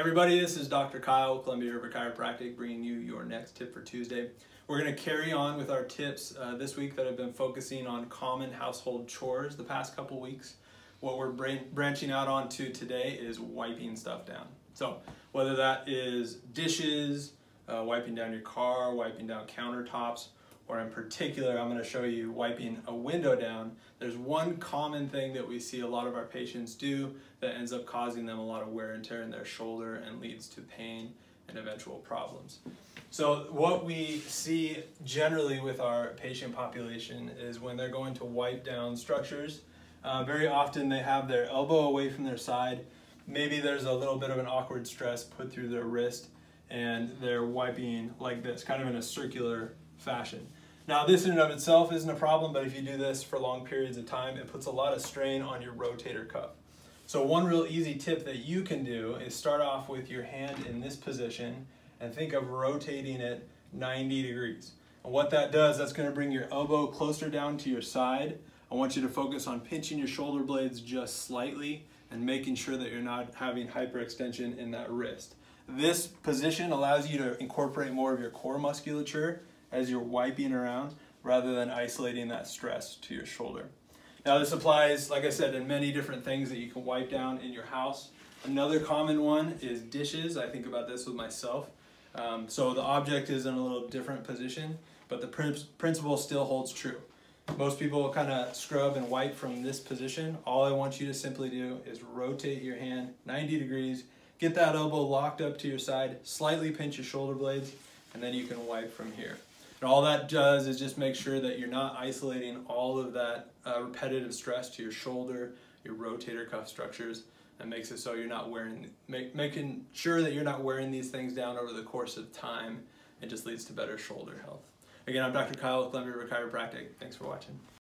everybody, this is Dr. Kyle, Columbia River Chiropractic, bringing you your next tip for Tuesday. We're going to carry on with our tips this week that have been focusing on common household chores the past couple weeks. What we're branching out onto today is wiping stuff down. So whether that is dishes, wiping down your car, wiping down countertops, or in particular, I'm going to show you wiping a window down. There's one common thing that we see a lot of our patients do that ends up causing them a lot of wear and tear in their shoulder and leads to pain and eventual problems. So what we see generally with our patient population is when they're going to wipe down structures, very often they have their elbow away from their side. Maybe there's a little bit of an awkward stress put through their wrist and they're wiping like this, kind of in a circular fashion. Now this in and of itself isn't a problem, but if you do this for long periods of time, it puts a lot of strain on your rotator cuff. So one real easy tip that you can do is start off with your hand in this position and think of rotating it 90 degrees. And what that does, that's going to bring your elbow closer down to your side. I want you to focus on pinching your shoulder blades just slightly and making sure that you're not having hyperextension in that wrist. This position allows you to incorporate more of your core musculature as you're wiping around rather than isolating that stress to your shoulder. Now this applies, like I said, in many different things that you can wipe down in your house. Another common one is dishes. I think about this with myself. So the object is in a little different position, but the principle still holds true. Most people kind of scrub and wipe from this position. All I want you to simply do is rotate your hand 90 degrees, get that elbow locked up to your side, slightly pinch your shoulder blades, and then you can wipe from here. And all that does is just make sure that you're not isolating all of that repetitive stress to your shoulder, your rotator cuff structures, and makes it so you're not making sure that you're not wearing these things down over the course of time. It just leads to better shoulder health. Again, I'm Dr. Kyle with Columbia River Chiropractic. Thanks for watching.